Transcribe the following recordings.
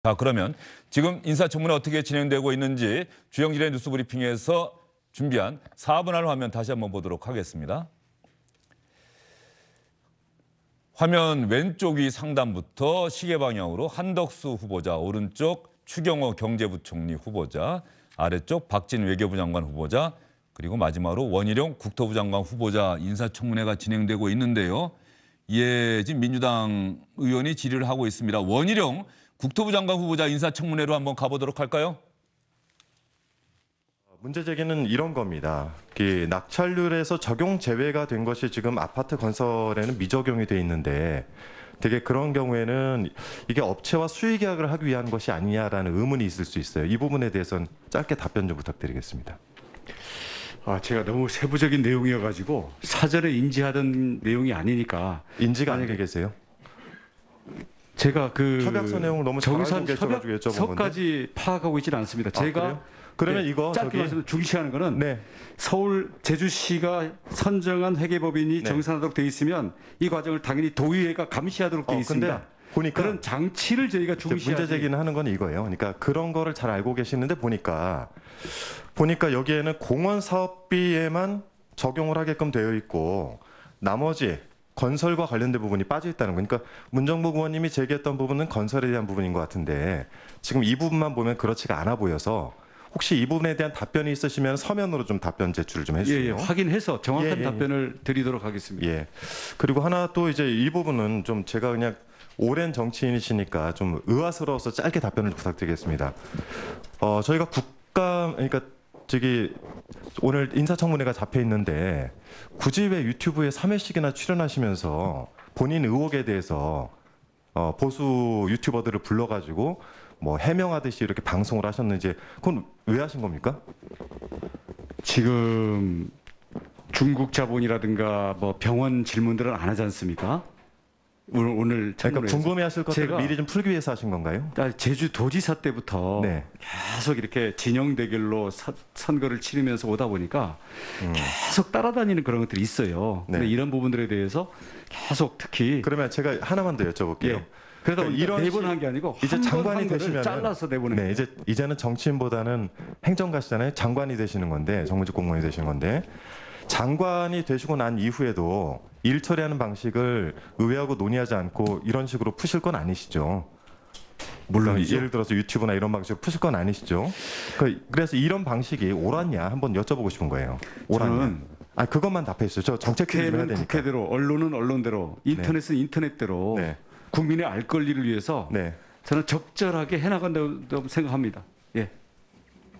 자, 그러면 지금 인사청문회 어떻게 진행되고 있는지 주영진의 뉴스브리핑에서 준비한 4분할 화면 다시 한번 보도록 하겠습니다. 화면 왼쪽이 상단부터 시계 방향으로 한덕수 후보자, 오른쪽 추경호 경제부총리 후보자, 아래쪽 박진 외교부 장관 후보자, 그리고 마지막으로 원희룡 국토부 장관 후보자 인사청문회가 진행되고 있는데요. 예, 지금 민주당 의원이 질의를 하고 있습니다. 원희룡 국토부 장관 후보자 인사청문회로 한번 가보도록 할까요? 문제 제기는 이런 겁니다. 낙찰률에서 적용 제외가 된 것이 지금 아파트 건설에는 미적용이 돼 있는데 되게 그런 경우에는 이게 업체와 수의 계약을 하기 위한 것이 아니냐라는 의문이 있을 수 있어요. 이 부분에 대해서는 짧게 답변 좀 부탁드리겠습니다. 제가 너무 세부적인 내용이어가지고 사전에 인지하던 내용이 아니니까 인지가 안 되겠어요? 제가 협약서 내용을 너무 잘 알고 계셔가지고 여쭤본 건데. 협약서까지 파악하고 있지는 않습니다. 제가 그래요? 그러면 이거 짧게 말해서 중시하는 거는 네. 서울 제주시가 선정한 회계법인이 네. 정산하도록 돼 있으면 이 과정을 당연히 도의회가 감시하도록 돼 있습니다. 근데 보니까 그런 장치를 저희가 중시하지. 문제 제기는 하는 건 이거예요. 그러니까 그런 거를 잘 알고 계시는데 보니까 여기에는 공원 사업비에만 적용을 하게끔 되어 있고 나머지 건설과 관련된 부분이 빠져 있다는 거니까 문정복 의원님이 제기했던 부분은 건설에 대한 부분인 것 같은데 지금 이 부분만 보면 그렇지가 않아 보여서 혹시 이 부분에 대한 답변이 있으시면 서면으로 좀 답변 제출을 좀 해주세요. 예, 확인해서 정확한 예. 답변을 드리도록 하겠습니다. 예. 그리고 하나 또 이제 이 부분은 좀 제가 그냥 오랜 정치인이시니까 좀 의아스러워서 짧게 답변을 부탁드리겠습니다. 저희가 그러니까 오늘 인사청문회가 잡혀 있는데 굳이 왜 유튜브에 3회씩이나 출연하시면서 본인 의혹에 대해서 보수 유튜버들을 불러가지고 뭐 해명하듯이 이렇게 방송을 하셨는지 그건 왜 하신 겁니까? 지금 중국 자본이라든가 뭐 병원 질문들은 안 하지 않습니까? 오늘 그러니까 궁금해하실 것들을 제가 미리 좀 풀기 위해서 하신 건가요? 제주 도지사 때부터 네. 계속 이렇게 진영 대결로 선거를 치르면서 오다 보니까 계속 따라다니는 그런 것들이 있어요. 네. 근데 이런 부분들에 대해서 계속 특히 그러면 제가 하나만 더 여쭤볼게요. 예. 그래서 그러니까 이런 내보낸 게 아니고 이제 한 장관이 번 되시면 잘라서 내보낸 네, 이제는 정치인보다는 행정가시잖아요. 장관이 되시는 건데 정무직 공무원이 되시는 건데 장관이 되시고 난 이후에도 일 처리하는 방식을 의회하고 논의하지 않고 이런 식으로 푸실 건 아니시죠? 물론이죠. 예를 들어서 유튜브나 이런 방식으로 푸실 건 아니시죠? 그래서 이런 방식이 옳았냐 한번 여쭤보고 싶은 거예요. 옳았냐? 저는 그것만 답해 주세요. 저 정책 좀 해야 국회는 되니까. 국회대로, 언론은 언론대로, 인터넷은 인터넷대로 네. 국민의 알 권리를 위해서 네. 저는 적절하게 해나간다고 생각합니다. 예.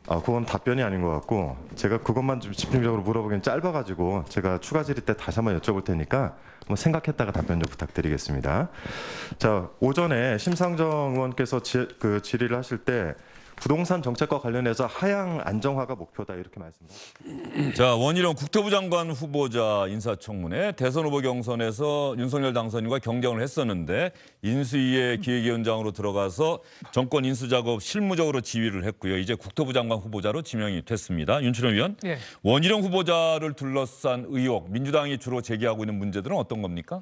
그건 답변이 아닌 것 같고 제가 그것만 좀 집중적으로 물어보기엔 짧아가지고 제가 추가 질의 때 다시 한번 여쭤볼 테니까 한번 생각했다가 답변 좀 부탁드리겠습니다. 자, 오전에 심상정 의원께서 질의를 하실 때 부동산 정책과 관련해서 하향 안정화가 목표다 이렇게 말씀하셨습니다. 자, 원희룡 국토부 장관 후보자 인사청문회 대선 후보 경선에서 윤석열 당선인과 경쟁을 했었는데 인수위의 기획위원장으로 들어가서 정권 인수 작업 실무적으로 지휘를 했고요. 이제 국토부 장관 후보자로 지명이 됐습니다. 윤춘호 위원, 예. 원희룡 후보자를 둘러싼 의혹, 민주당이 주로 제기하고 있는 문제들은 어떤 겁니까?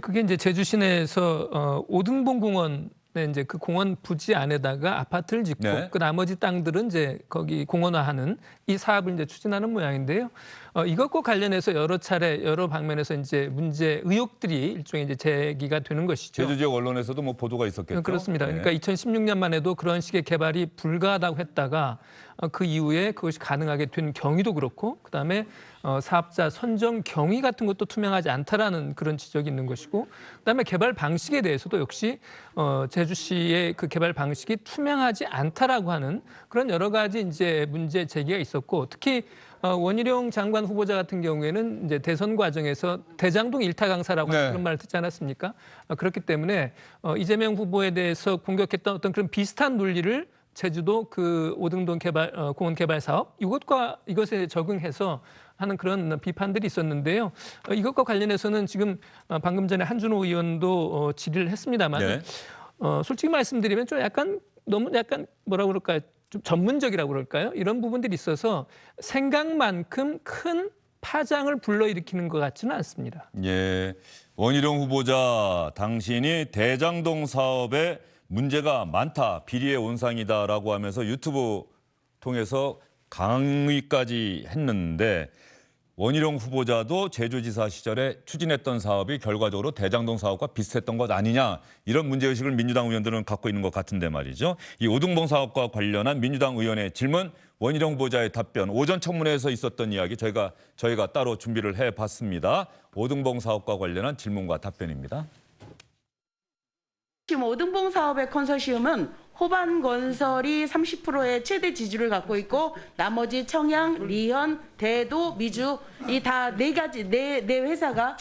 그게 제주 시내에서 오등봉 공원 이제 그 공원 부지 안에다가 아파트를 짓고 네. 그 나머지 땅들은 이제 거기 공원화하는 이 사업을 이제 추진하는 모양인데요. 이것과 관련해서 여러 차례 여러 방면에서 이제 문제 의혹들이 일종의 이제 제기가 되는 것이죠. 제주 지역 언론에서도 뭐 보도가 있었겠죠. 그렇습니다. 네. 그러니까 2016년만 해도 그런 식의 개발이 불가하다고 했다가 그 이후에 그것이 가능하게 된 경위도 그렇고 그다음에 사업자 선정 경위 같은 것도 투명하지 않다라는 그런 지적이 있는 것이고 그다음에 개발 방식에 대해서도 역시 제주시의 그 개발 방식이 투명하지 않다라고 하는 그런 여러 가지 이제 문제 제기가 있었고 특히 원희룡 장관 후보자 같은 경우에는 이제 대선 과정에서 대장동 일타 강사라고 네. 그런 말을 듣지 않았습니까? 그렇기 때문에 이재명 후보에 대해서 공격했던 어떤 그런 비슷한 논리를 제주도 그 오등동 공원 개발 사업 이것에 적응해서 하는 그런 비판들이 있었는데요. 이것과 관련해서는 지금 방금 전에 한준호 의원도 질의를 했습니다만 네. 솔직히 말씀드리면 좀 너무 뭐라 그럴까요? 좀 전문적이라고 그럴까요? 이런 부분들이 있어서 생각만큼 큰 파장을 불러일으키는 것 같지는 않습니다. 예, 원희룡 후보자 당신이 대장동 사업에 문제가 많다, 비리의 온상이다라고 하면서 유튜브 통해서 강의까지 했는데 원희룡 후보자도 제주지사 시절에 추진했던 사업이 결과적으로 대장동 사업과 비슷했던 것 아니냐, 이런 문제의식을 민주당 의원들은 갖고 있는 것 같은데 말이죠. 이 오등봉 사업과 관련한 민주당 의원의 질문, 원희룡 후보자의 답변, 오전 청문회에서 있었던 이야기 저희가 따로 준비를 해봤습니다. 오등봉 사업과 관련한 질문과 답변입니다. 지금 오등봉 사업의 컨소시엄은 호반건설이 30%의 최대 지주를 갖고 있고 나머지 청양, 리현, 대도, 미주 이 다 네 회사가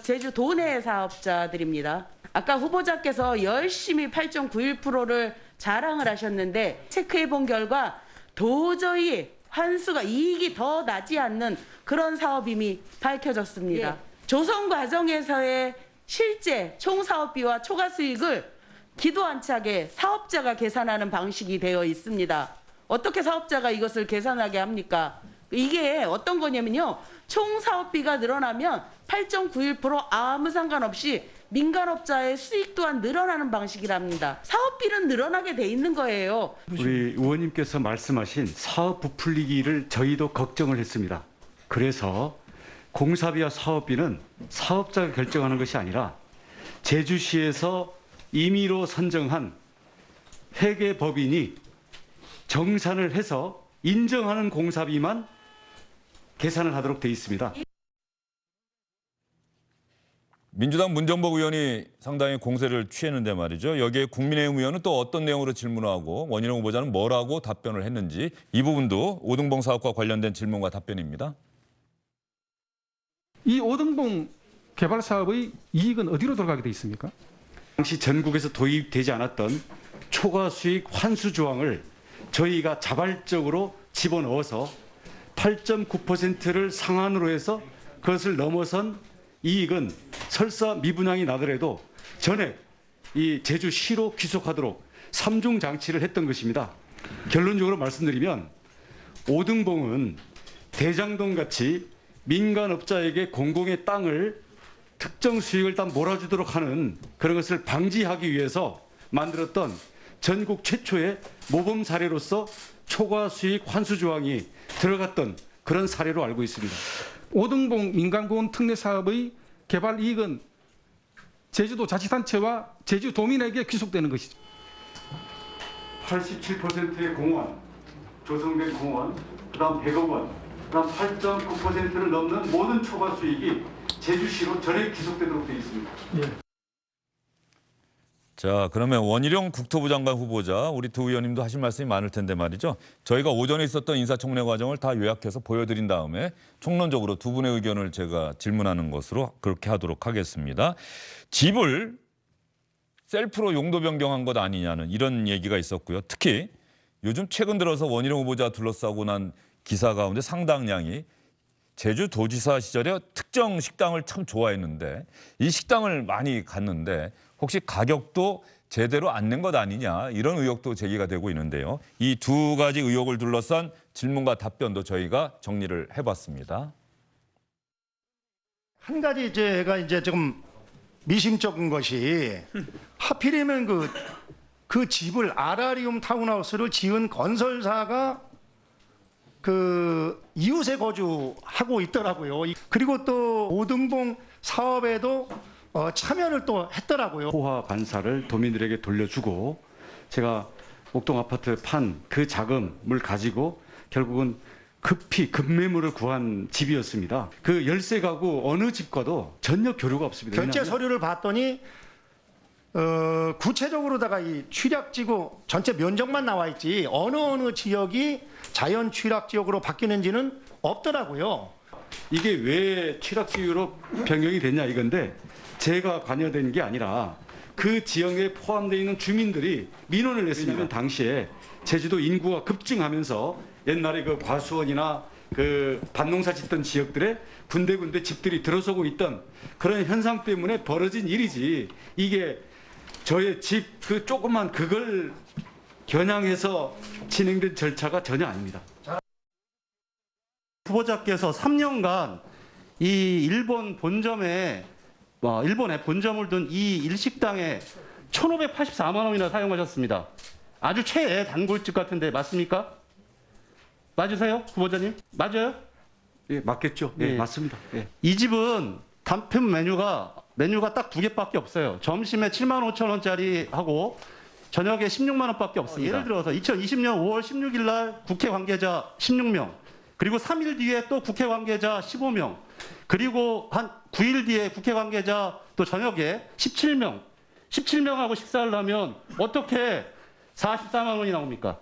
제주 도내 사업자들입니다. 아까 후보자께서 열심히 8.91%를 자랑을 하셨는데 체크해 본 결과 도저히 환수가 이익이 더 나지 않는 그런 사업임이 밝혀졌습니다. 조성 과정에서의 실제 총사업비와 초과 수익을 기도 안 차게 사업자가 계산하는 방식이 되어 있습니다. 어떻게 사업자가 이것을 계산하게 합니까? 이게 어떤 거냐면요. 총사업비가 늘어나면 8.91% 아무 상관없이 민간업자의 수익 또한 늘어나는 방식이랍니다. 사업비는 늘어나게 돼 있는 거예요. 우리 의원님께서 말씀하신 사업 부풀리기를 저희도 걱정을 했습니다. 그래서 공사비와 사업비는 사업자가 결정하는 것이 아니라 제주시에서 임의로 선정한 회계법인이 정산을 해서 인정하는 공사비만 계산을 하도록 되어 있습니다. 민주당 문정복 의원이 상당히 공세를 취했는데 말이죠. 여기에 국민의힘 의원은 또 어떤 내용으로 질문하고 원희룡 후보자는 뭐라고 답변을 했는지, 이 부분도 오등봉 사업과 관련된 질문과 답변입니다. 이 오등봉 개발 사업의 이익은 어디로 돌아가게 돼 있습니까? 당시 전국에서 도입되지 않았던 초과 수익 환수 조항을 저희가 자발적으로 집어넣어서 8.9%를 상한으로 해서 그것을 넘어선 이익은 설사 미분양이 나더라도 전액 이 제주시로 귀속하도록 3중 장치를 했던 것입니다. 결론적으로 말씀드리면 오등봉은 대장동 같이 민간업자에게 공공의 땅을 특정 수익을 다 몰아주도록 하는 그런 것을 방지하기 위해서 만들었던 전국 최초의 모범 사례로서 초과 수익 환수 조항이 들어갔던 그런 사례로 알고 있습니다. 오등봉 민간공원 특례 사업의 개발 이익은 제주도 자치단체와 제주도민에게 귀속되는 것이죠. 87%의 공원, 조성된 공원, 그다음 100억 원, 그다음 8.9%를 넘는 모든 초과 수익이 제주시로 전액 귀속되도록 되어 있습니다. 자, 그러면 원희룡 국토부 장관 후보자, 우리 두 의원님도 하실 말씀이 많을 텐데 말이죠. 저희가 오전에 있었던 인사청문회 과정을 다 요약해서 보여드린 다음에 총론적으로 두 분의 의견을 제가 질문하는 것으로 그렇게 하도록 하겠습니다. 집을 셀프로 용도 변경한 것 아니냐는 이런 얘기가 있었고요. 특히 요즘 최근 들어서 원희룡 후보자 둘러싸고 난 기사 가운데 상당량이 제주도지사 시절에 특정 식당을 참 좋아했는데 이 식당을 많이 갔는데 혹시 가격도 제대로 안 낸 것 아니냐, 이런 의혹도 제기가 되고 있는데요. 이 두 가지 의혹을 둘러싼 질문과 답변도 저희가 정리를 해봤습니다. 한 가지 제가 이제 조금 미심쩍은 것이 하필이면 그 집을 아라리움 타운하우스를 지은 건설사가 그 이웃에 거주하고 있더라고요. 그리고 또 오등봉 사업에도 참여를 또 했더라고요. 호화 반사를 도민들에게 돌려주고 제가 옥동 아파트 판 그 자금을 가지고 결국은 급히 급매물을 구한 집이었습니다. 그 열세 가구 어느 집과도 전혀 교류가 없습니다. 결제 왜냐하면 서류를 봤더니 구체적으로다가 이 취락지구 전체 면적만 나와 있지 어느 지역이 자연 취락 지역으로 바뀌는지는 없더라고요. 이게 왜 취락지구로 변경이 됐냐 이건데 제가 관여된 게 아니라 그 지역에 포함되어 있는 주민들이 민원을 냈습니다. 당시에 제주도 인구가 급증하면서 옛날에 그 과수원이나 그 밭농사 짓던 지역들에 군데군데 집들이 들어서고 있던 그런 현상 때문에 벌어진 일이지, 이게 저의 집 그 조그만 그걸 겨냥해서 진행된 절차가 전혀 아닙니다. 후보자께서 3년간 이 일본에 본점을 둔 이 일식당에 1,584만 원이나 사용하셨습니다. 아주 최애 단골집 같은데 맞습니까? 맞으세요, 후보자님? 맞아요? 예, 맞겠죠. 예, 예. 맞습니다. 예. 이 집은 단품 메뉴가 딱 2개밖에 없어요. 점심에 75,000원짜리 하고 저녁에 16만 원밖에 없습니다. 예를 들어서 2020년 5월 16일 날 국회 관계자 16명, 그리고 3일 뒤에 또 국회 관계자 15명, 그리고 한 9일 뒤에 국회 관계자 또 저녁에 17명하고 식사를 하면 어떻게 44만 원이 나옵니까?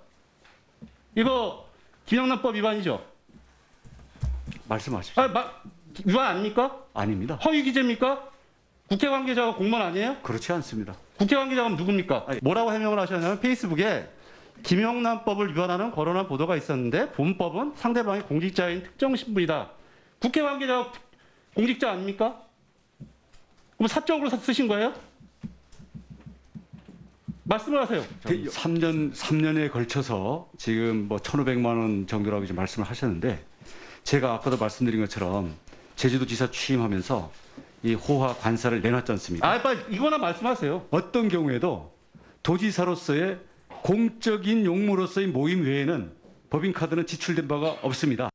이거 김영란법 위반이죠? 말씀하십시오. 위반 아닙니까? 아닙니다. 허위 기재입니까? 국회 관계자가 공무원 아니에요? 그렇지 않습니다. 국회 관계자가 누굽니까? 뭐라고 해명을 하셨냐면 페이스북에 김영란법을 위반하는 거론한 보도가 있었는데 본법은 상대방이 공직자인 특정 신분이다. 국회 관계자가 공직자 아닙니까? 그럼 사적으로 쓰신 거예요? 말씀을 하세요. 3년에 걸쳐서 지금 뭐 1,500만 원 정도라고 이제 말씀을 하셨는데 제가 아까도 말씀드린 것처럼 제주도지사 취임하면서 이 호화 관사를 내놨지 않습니까? 빨리 이거나 말씀하세요. 어떤 경우에도 도지사로서의 공적인 용무로서의 모임 외에는 법인카드는 지출된 바가 없습니다.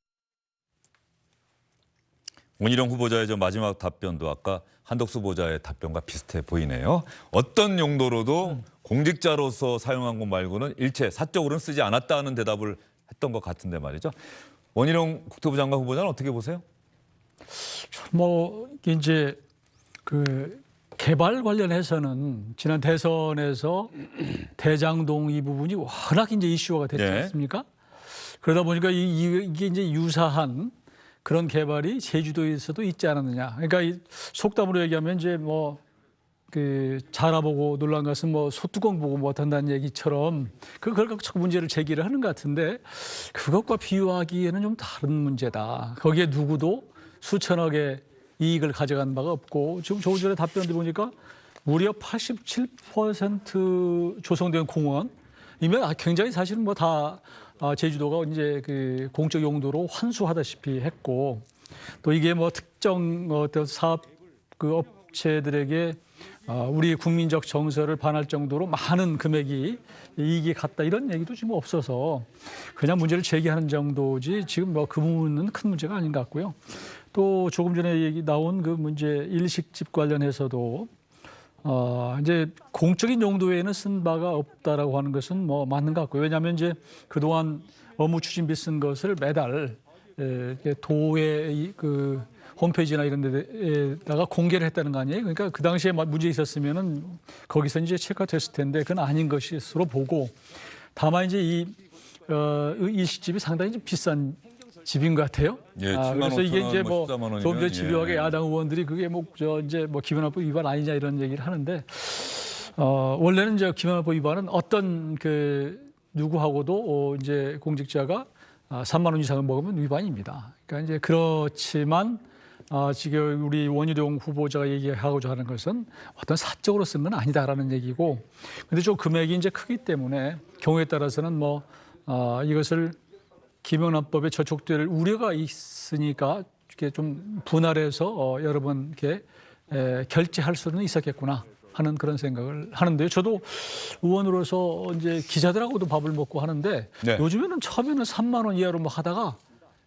원희룡 후보자의 저 마지막 답변도 아까 한덕수 후보자의 답변과 비슷해 보이네요. 어떤 용도로도 공직자로서 사용한 것 말고는 일체 사적으로는 쓰지 않았다는 대답을 했던 것 같은데 말이죠. 원희룡 국토부 장관 후보자는 어떻게 보세요? 뭐 이제 그 개발 관련해서는 지난 대선에서 대장동 이 부분이 워낙 이제 이슈화가 됐지 네. 않습니까? 그러다 보니까 이게 이제 유사한 그런 개발이 제주도에서도 있지 않았느냐. 그러니까 이 속담으로 얘기하면 이제 뭐 그 자라보고 놀란 것은 뭐 소뚜껑 보고 못한다는 얘기처럼 그걸 갖고 자꾸 문제를 제기를 하는 것 같은데 그것과 비유하기에는 좀 다른 문제다. 거기에 누구도 수천억의 이익을 가져간 바가 없고 지금 조금 전에 답변 들어보니까 무려 87% 조성된 공원이면 굉장히 사실은 뭐 다 제주도가 이제 그 공적 용도로 환수하다시피 했고 또 이게 뭐 특정 어떤 사업 그 업체들에게 우리 국민적 정서를 반할 정도로 많은 금액이 이익이 갔다 이런 얘기도 지금 없어서 그냥 문제를 제기하는 정도지 지금 뭐 그 부분은 큰 문제가 아닌 것 같고요. 또 조금 전에 얘기 나온 그 문제 일식집 관련해서도 이제 공적인 용도에는 쓴 바가 없다라고 하는 것은 뭐 맞는 것 같고요. 왜냐하면 이제 그동안 업무 추진비 쓴 것을 매달 도의 그 홈페이지나 이런 데다가 공개를 했다는 거 아니에요? 그러니까 그 당시에 문제 있었으면은 거기서 이제 체크가 됐을 텐데 그건 아닌 것으로 보고 다만 이제 이 일식집이 상당히 좀 비싼 집인 것 같아요. 예, 그래서 이게 이제 뭐 14만 원이면, 조금 전에 집요하게 예. 야당 의원들이 그게 뭐 이제 뭐 기본화법 위반 아니냐 이런 얘기를 하는데 원래는 이제 기본화법 위반은 어떤 그 누구하고도 이제 공직자가 3만 원 이상을 먹으면 위반입니다. 그러니까 이제 그렇지만 지금 우리 원희룡 후보자가 얘기하고자 하는 것은 어떤 사적으로 쓴 건 아니다라는 얘기고, 근데 좀 금액이 이제 크기 때문에 경우에 따라서는 뭐 이것을 김영란법에 저촉될 우려가 있으니까 이렇게 좀 분할해서 여러 번 이렇게 결제할 수는 있었겠구나 하는 그런 생각을 하는데요. 저도 의원으로서 이제 기자들하고도 밥을 먹고 하는데 네. 요즘에는 처음에는 3만 원 이하로 막 하다가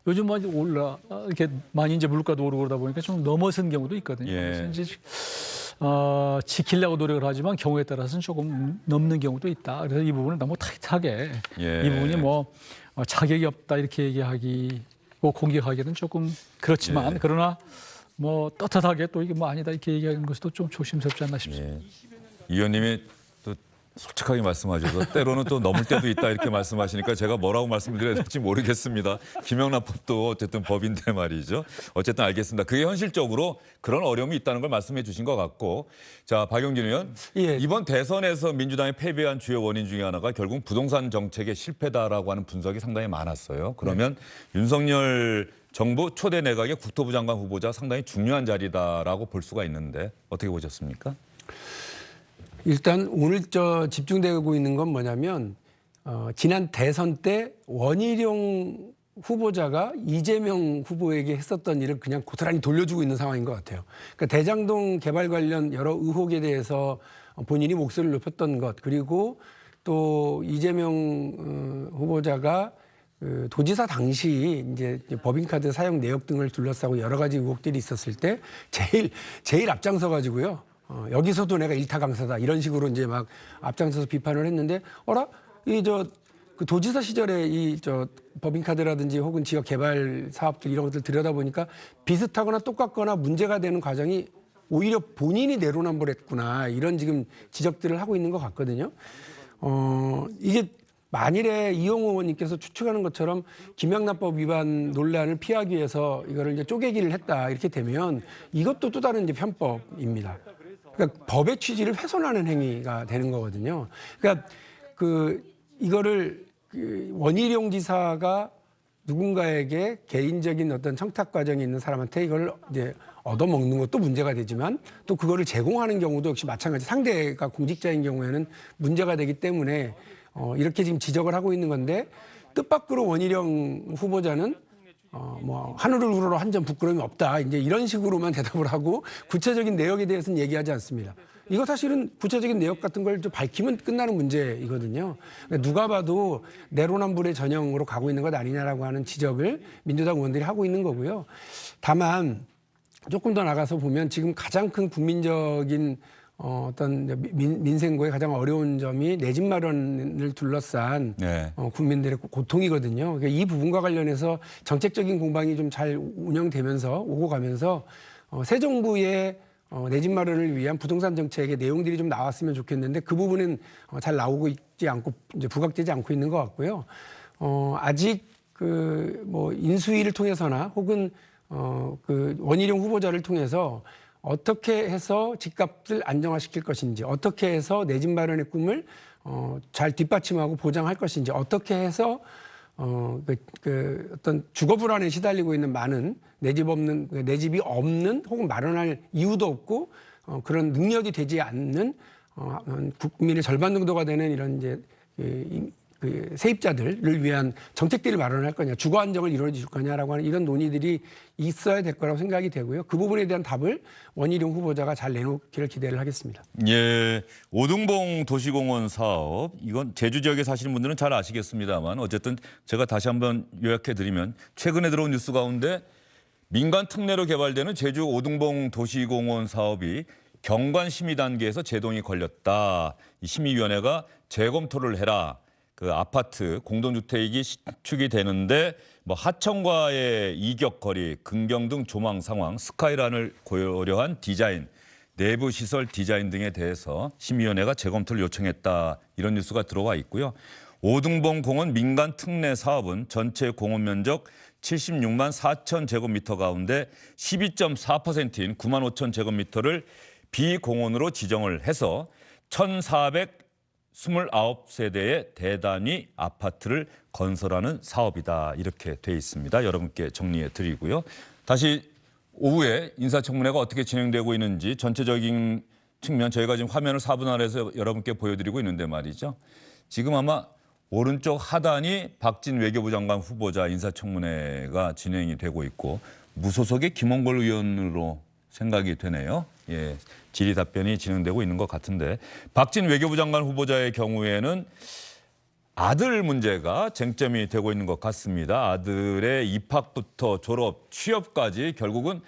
요즘 많이 이렇게 많이 이제 물가도 오르고 그러다 보니까 좀 넘어선 경우도 있거든요. 예. 그래서 이제 지키려고 노력을 하지만 경우에 따라서는 조금 넘는 경우도 있다. 그래서 이 부분은 너무 타이트하게 예. 이 부분이 뭐 자격이 없다 이렇게 얘기하기 공격하기는 조금 그렇지만 예. 그러나 뭐 떳떳하게 또 이게 뭐 아니다 이렇게 얘기하는 것도 좀 조심스럽지 않나 싶습니다. 예. 이 의원님이 또 솔직하게 말씀하셔서 때로는 또 넘을 때도 있다 이렇게 말씀하시니까 제가 뭐라고 말씀드려야 될지 모르겠습니다. 김영란법도 어쨌든 법인데 말이죠. 어쨌든 알겠습니다. 그게 현실적으로 그런 어려움이 있다는 걸 말씀해 주신 것 같고, 자 박용진 의원, 예. 이번 대선에서 민주당이 패배한 주요 원인 중에 하나가 결국 부동산 정책의 실패다라고 하는 분석이 상당히 많았어요. 그러면 윤석열 정부 초대 내각의 국토부 장관 후보자 상당히 중요한 자리다라고 볼 수가 있는데 어떻게 보셨습니까? 일단 오늘 집중되고 있는 건 뭐냐면 지난 대선 때 원희룡 후보자가 이재명 후보에게 했었던 일을 그냥 고스란히 돌려주고 있는 상황인 것 같아요. 그러니까 대장동 개발 관련 여러 의혹에 대해서 본인이 목소리를 높였던 것, 그리고 또 이재명 후보자가 그 도지사 당시 이제 법인카드 사용 내역 등을 둘러싸고 여러 가지 의혹들이 있었을 때 제일 앞장서 가지고요. 여기서도 내가 일타 강사다 이런 식으로 이제 막 앞장서서 비판을 했는데, 그 도지사 시절에 법인카드라든지 혹은 지역 개발 사업들 이런 것들 들여다보니까 비슷하거나 똑같거나 문제가 되는 과정이 오히려 본인이 내로남불했구나, 이런 지금 지적들을 하고 있는 것 같거든요. 이게 만일에 이용호 의원님께서 추측하는 것처럼 김영란법 위반 논란을 피하기 위해서 이거를 이제 쪼개기를 했다, 이렇게 되면 이것도 또 다른 이제 편법입니다. 그러니까 법의 취지를 훼손하는 행위가 되는 거거든요. 그러니까 이거를 원희룡 지사가 누군가에게 개인적인 어떤 청탁 과정이 있는 사람한테 이걸 이제 얻어먹는 것도 문제가 되지만, 또 그거를 제공하는 경우도 역시 마찬가지, 상대가 공직자인 경우에는 문제가 되기 때문에 이렇게 지금 지적을 하고 있는 건데, 뜻밖으로 원희룡 후보자는 뭐 하늘을 우러러 한 점 부끄러움이 없다, 이제 이런 식으로만 대답을 하고 구체적인 내역에 대해서는 얘기하지 않습니다. 이거 사실은 구체적인 내역 같은 걸 좀 밝히면 끝나는 문제이거든요. 누가 봐도 내로남불의 전형으로 가고 있는 것 아니냐라고 하는 지적을 민주당 의원들이 하고 있는 거고요. 다만 조금 더 나가서 보면 지금 가장 큰 국민적인 어떤 민생고의 가장 어려운 점이 내 집 마련을 둘러싼 국민들의 고통이거든요. 그러니까 이 부분과 관련해서 정책적인 공방이 좀 잘 운영되면서 오고 가면서 새 정부의 내 집 마련을 위한 부동산 정책의 내용들이 좀 나왔으면 좋겠는데, 그 부분은 잘 나오고 있지 않고 이제 부각되지 않고 있는 것 같고요. 아직 뭐 인수위를 통해서나 혹은 원희룡 후보자를 통해서 어떻게 해서 집값을 안정화시킬 것인지, 어떻게 해서 내 집 마련의 꿈을 잘 뒷받침하고 보장할 것인지, 어떻게 해서 어떤 주거 불안에 시달리고 있는 많은 내 집이 없는 혹은 마련할 이유도 없고 그런 능력이 되지 않는 국민의 절반 정도가 되는 이런 이제 세입자들을 위한 정책들을 마련할 거냐, 주거 안정을 이루어줄 거냐라고 하는 이런 논의들이 있어야 될 거라고 생각이 되고요. 그 부분에 대한 답을 원희룡 후보자가 잘 내놓기를 기대를 하겠습니다. 예, 오등봉 도시공원 사업, 이건 제주 지역에 사시는 분들은 잘 아시겠습니다만, 어쨌든 제가 다시 한번 요약해드리면, 최근에 들어온 뉴스 가운데 민간 특례로 개발되는 제주 오등봉 도시공원 사업이 경관 심의 단계에서 제동이 걸렸다. 이 심의위원회가 재검토를 해라. 그 아파트 공동주택이 신축이 되는데 뭐 하청과의 이격거리, 근경 등 조망 상황, 스카이라인을 고려한 디자인, 내부 시설 디자인 등에 대해서 심의위원회가 재검토를 요청했다, 이런 뉴스가 들어와 있고요. 오등봉 공원 민간 특례 사업은 전체 공원 면적 76만 4천 제곱미터 가운데 12.4%인 9만 5천 제곱미터를 비공원으로 지정을 해서 1,429세대의 대단위 아파트를 건설하는 사업이다, 이렇게 돼 있습니다. 여러분께 정리해 드리고요. 다시 오후에 인사청문회가 어떻게 진행되고 있는지 전체적인 측면, 저희가 지금 화면을 4분할해서 여러분께 보여드리고 있는데 말이죠. 지금 아마 오른쪽 하단이 박진 외교부 장관 후보자 인사청문회가 진행이 되고 있고, 무소속의 김홍걸 의원으로 생각이 되네요. 예, 질의 답변이 진행되고 있는 것 같은데, 박진 외교부 장관 후보자의 경우에는 아들 문제가 쟁점이 되고 있는 것 같습니다. 아들의 입학부터 졸업, 취업까지 결국은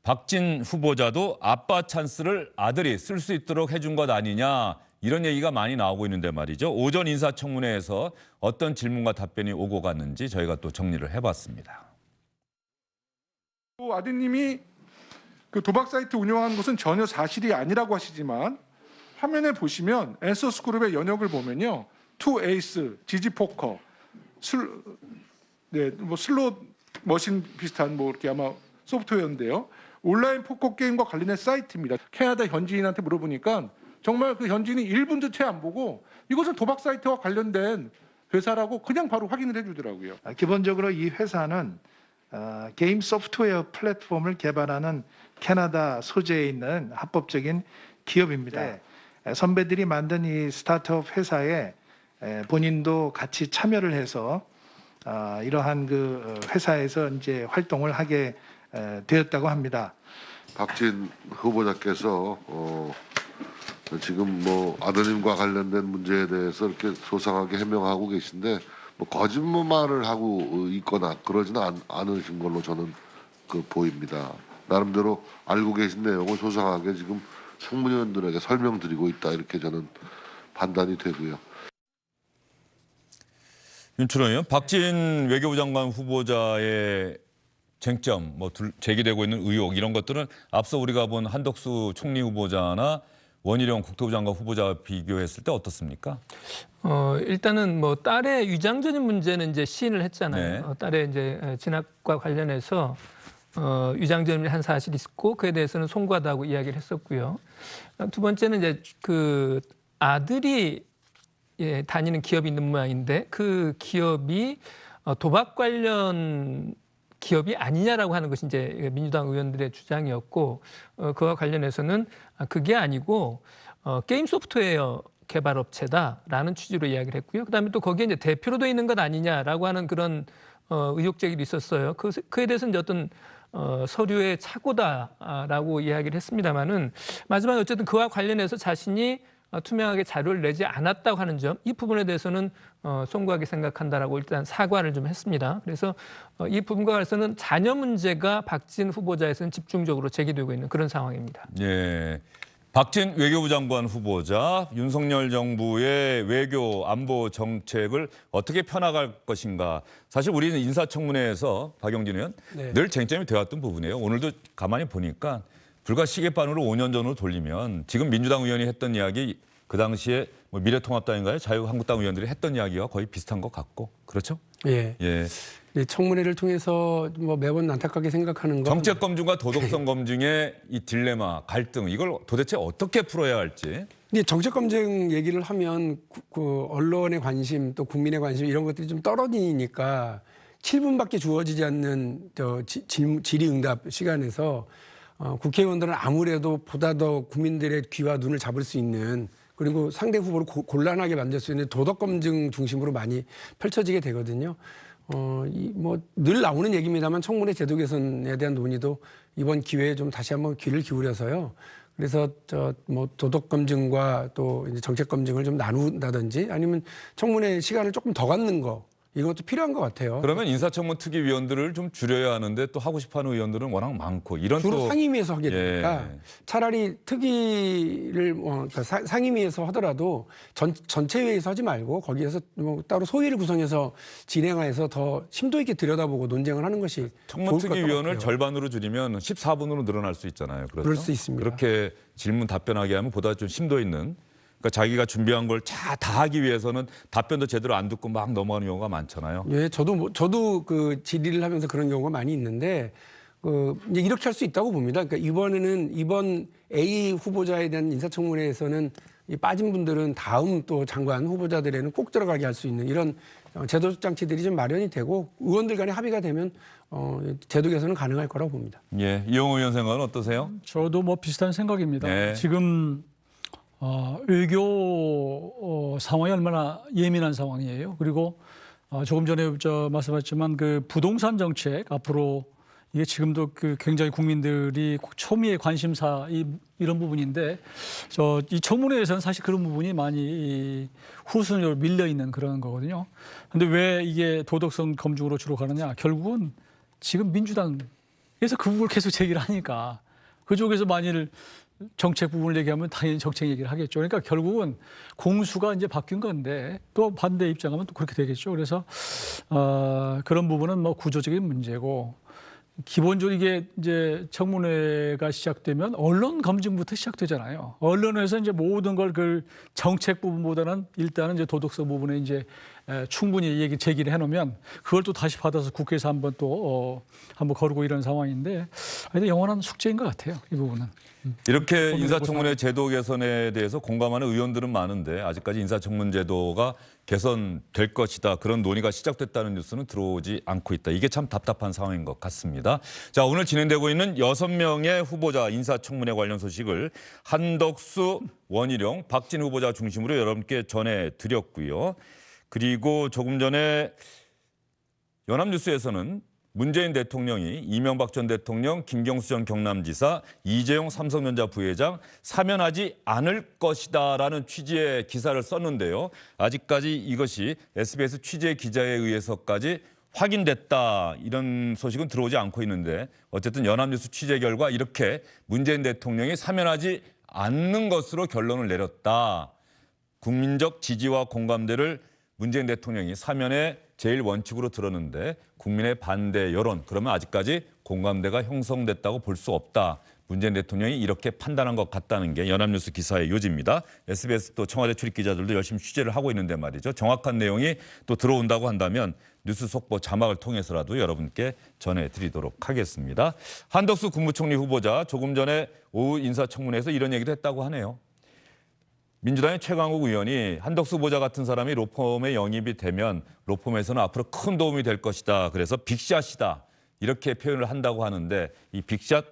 박진 후보자도 아빠 찬스를 아들이 쓸 수 있도록 해준 것 아니냐, 이런 얘기가 많이 나오고 있는데 말이죠. 오전 인사청문회에서 어떤 질문과 답변이 오고 갔는지 저희가 또 정리를 해봤습니다. 아드님이 그 도박 사이트 운영하는 것은 전혀 사실이 아니라고 하시지만, 화면에 보시면 앤서스 그룹의 연역을 보면요, 투에이스, 지지포커, 뭐 슬롯 머신 비슷한 뭐 이렇게 아마 소프트웨어인데요, 온라인 포커 게임과 관련된 사이트입니다. 캐나다 현지인한테 물어보니까 정말 그 현지인이 1분도 채 안 보고 이것은 도박 사이트와 관련된 회사라고 그냥 바로 확인을 해주더라고요. 기본적으로 이 회사는 게임 소프트웨어 플랫폼을 개발하는 캐나다 소재에 있는 합법적인 기업입니다. 선배들이 만든 이 스타트업 회사에 본인도 같이 참여를 해서 이러한 그 회사에서 이제 활동을 하게 되었다고 합니다. 박진 후보자께서 지금 뭐 아드님과 관련된 문제에 대해서 이렇게 소상하게 해명하고 계신데 뭐 거짓말을 하고 있거나 그러지는 않으신 걸로 저는 보입니다. 나름대로 알고 계신 내용을 소상하게 지금 청문위원들에게 설명드리고 있다 이렇게 저는 판단이 되고요. 윤춘호 의원, 박진 외교부 장관 후보자의 쟁점, 제기되고 있는 의혹 이런 것들은 앞서 우리가 본 한덕수 총리 후보자나 원희룡 국토부 장관 후보자 비교했을 때 어떻습니까? 일단은 딸의 위장전입 문제는 이제 시인을 했잖아요. 네. 딸의 이제 진학과 관련해서 위장전입을 한 사실이 있고 그에 대해서는 송구하다고 이야기를 했었고요. 두 번째는 이제 그 아들이 다니는 기업이 있는 모양인데 그 기업이 도박 관련 기업이 아니냐라고 하는 것이 이제 민주당 의원들의 주장이었고 그와 관련해서는 그게 아니고 게임 소프트웨어 개발업체다라는 취지로 이야기를 했고요. 그다음에 또 거기에 이제 대표로 돼 있는 것 아니냐라고 하는 그런 의혹 제기도 있었어요. 그에 대해서는 이제 어떤 서류의 착오다라고 이야기를 했습니다마는 마지막에 어쨌든 그와 관련해서 자신이 투명하게 자료를 내지 않았다고 하는 점, 이 부분에 대해서는 송구하게 생각한다라고 일단 사과를 좀 했습니다. 그래서 이 부분과 관련해서는 자녀 문제가 박진 후보자에서는 집중적으로 제기되고 있는 그런 상황입니다. 예. 박진 외교부 장관 후보자, 윤석열 정부의 외교 안보 정책을 어떻게 펴나갈 것인가. 사실 우리는 인사청문회에서 박영진 의원 늘 쟁점이 되었던 부분이에요. 오늘도 가만히 보니까 불과 시계반으로 5년 전으로 돌리면 지금 민주당 의원이 했던 이야기 그 당시에 미래통합당인가요? 자유한국당 의원들이 했던 이야기와 거의 비슷한 것 같고 그렇죠? 예. 예. 청문회를 통해서 매번 안타깝게 생각하는 건 정책 검증과 도덕성 검증의 이 딜레마, 갈등 이걸 도대체 어떻게 풀어야 할지. 근데 정책 검증 얘기를 하면 그 언론의 관심 또 국민의 관심 이런 것들이 좀 떨어지니까 7분밖에 주어지지 않는 질의응답 시간에서 국회의원들은 아무래도 보다 더 국민들의 귀와 눈을 잡을 수 있는 그리고 상대 후보를 곤란하게 만들 수 있는 도덕 검증 중심으로 많이 펼쳐지게 되거든요. 늘 나오는 얘기입니다만 청문회 제도 개선에 대한 논의도 이번 기회에 좀 다시 한번 귀를 기울여서요. 그래서 도덕 검증과 또 이제 정책 검증을 좀 나눈다든지 아니면 청문회 시간을 조금 더 갖는 거. 이것도 필요한 것 같아요. 그러면 인사청문 특위위원들을 좀 줄여야 하는데 또 하고 싶어하는 의원들은 워낙 많고 이런 주로 또 상임위에서 하게 되니까 차라리 특위를 그러니까 상임위에서 하더라도 전체회의에서 하지 말고 거기에서 따로 소위를 구성해서 진행해서 더 심도 있게 들여다보고 논쟁을 하는 것이 청문 특위위원을 절반으로 줄이면 14분으로 늘어날 수 있잖아요. 그렇죠? 그럴 수 있습니다. 그렇게 질문 답변하게 하면 보다 좀 심도 있는. 그러니까 자기가 준비한 걸 다 하기 위해서는 답변도 제대로 안 듣고 막 넘어가는 경우가 많잖아요. 예, 저도 그 질의를 하면서 그런 경우가 많이 있는데 이제 이렇게 할 수 있다고 봅니다. 그러니까 이번 A 후보자에 대한 인사청문회에서는 이 빠진 분들은 다음 또 장관 후보자들에는 꼭 들어가게 할 수 있는 이런 제도 장치들이 좀 마련이 되고 의원들 간에 합의가 되면 제도 개선은 가능할 거라고 봅니다. 예, 이용호 의원 생각은 어떠세요? 저도 비슷한 생각입니다. 네. 지금 외교 상황이 얼마나 예민한 상황이에요. 그리고 조금 전에 말씀하셨지만 그 부동산 정책 앞으로 이게 지금도 굉장히 국민들이 초미의 관심사 이런 부분인데 이 청문회에서는 사실 그런 부분이 많이 후순위로 밀려 있는 그런 거거든요. 그런데 왜 이게 도덕성 검증으로 주로 가느냐? 결국은 지금 민주당에서 그 부분을 계속 제기를 하니까 그쪽에서 만일 정책 부분을 얘기하면 당연히 정책 얘기를 하겠죠. 그러니까 결국은 공수가 이제 바뀐 건데 또 반대 입장하면 또 그렇게 되겠죠. 그래서 그런 부분은 구조적인 문제고 기본적으로 이게 이제 청문회가 시작되면 언론 검증부터 시작되잖아요. 언론에서 이제 모든 걸 그 정책 부분보다는 일단은 이제 도덕성 부분에 이제 충분히 제기를 해놓으면 그걸 또 다시 받아서 국회에서 한번 거르고 이런 상황인데 영원한 숙제인 것 같아요. 이 부분은. 이렇게 인사청문회 제도 개선에 대해서 공감하는 의원들은 많은데 아직까지 인사청문 제도가 개선될 것이다. 그런 논의가 시작됐다는 뉴스는 들어오지 않고 있다. 이게 참 답답한 상황인 것 같습니다. 자, 오늘 진행되고 있는 6명의 후보자 인사청문회 관련 소식을 한덕수, 원희룡, 박진 후보자 중심으로 여러분께 전해드렸고요. 그리고 조금 전에 연합뉴스에서는 문재인 대통령이 이명박 전 대통령, 김경수 전 경남지사, 이재용 삼성전자 부회장 사면하지 않을 것이다라는 취지의 기사를 썼는데요. 아직까지 이것이 SBS 취재 기자에 의해서까지 확인됐다 이런 소식은 들어오지 않고 있는데 어쨌든 연합뉴스 취재 결과 이렇게 문재인 대통령이 사면하지 않는 것으로 결론을 내렸다. 국민적 지지와 공감대를 문재인 대통령이 사면의 제일 원칙으로 들었는데 국민의 반대 여론 그러면 아직까지 공감대가 형성됐다고 볼 수 없다. 문재인 대통령이 이렇게 판단한 것 같다는 게 연합뉴스 기사의 요지입니다. SBS 또 청와대 출입 기자들도 열심히 취재를 하고 있는데 말이죠. 정확한 내용이 또 들어온다고 한다면 뉴스 속보 자막을 통해서라도 여러분께 전해드리도록 하겠습니다. 한덕수 국무총리 후보자 조금 전에 오후 인사청문회에서 이런 얘기도 했다고 하네요. 민주당의 최강욱 의원이 한덕수 후보자 같은 사람이 로펌에 영입이 되면 로펌에서는 앞으로 큰 도움이 될 것이다. 그래서 빅샷이다. 이렇게 표현을 한다고 하는데 이 빅샷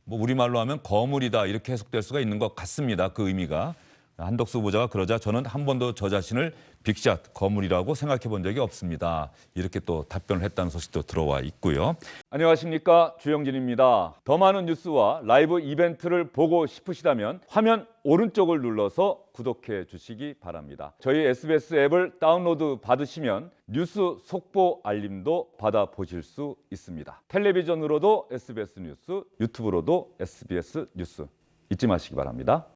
뭐 우리말로 하면 거물이다. 이렇게 해석될 수가 있는 것 같습니다. 그 의미가. 한덕수 후보자가 그러자 저는 한 번도 저 자신을 빅샷, 거물이라고 생각해 본 적이 없습니다. 이렇게 또 답변을 했다는 소식도 들어와 있고요. 안녕하십니까. 주영진입니다. 더 많은 뉴스와 라이브 이벤트를 보고 싶으시다면 화면 오른쪽을 눌러서 구독해 주시기 바랍니다. 저희 SBS 앱을 다운로드 받으시면 뉴스 속보 알림도 받아보실 수 있습니다. 텔레비전으로도 SBS 뉴스, 유튜브로도 SBS 뉴스 잊지 마시기 바랍니다.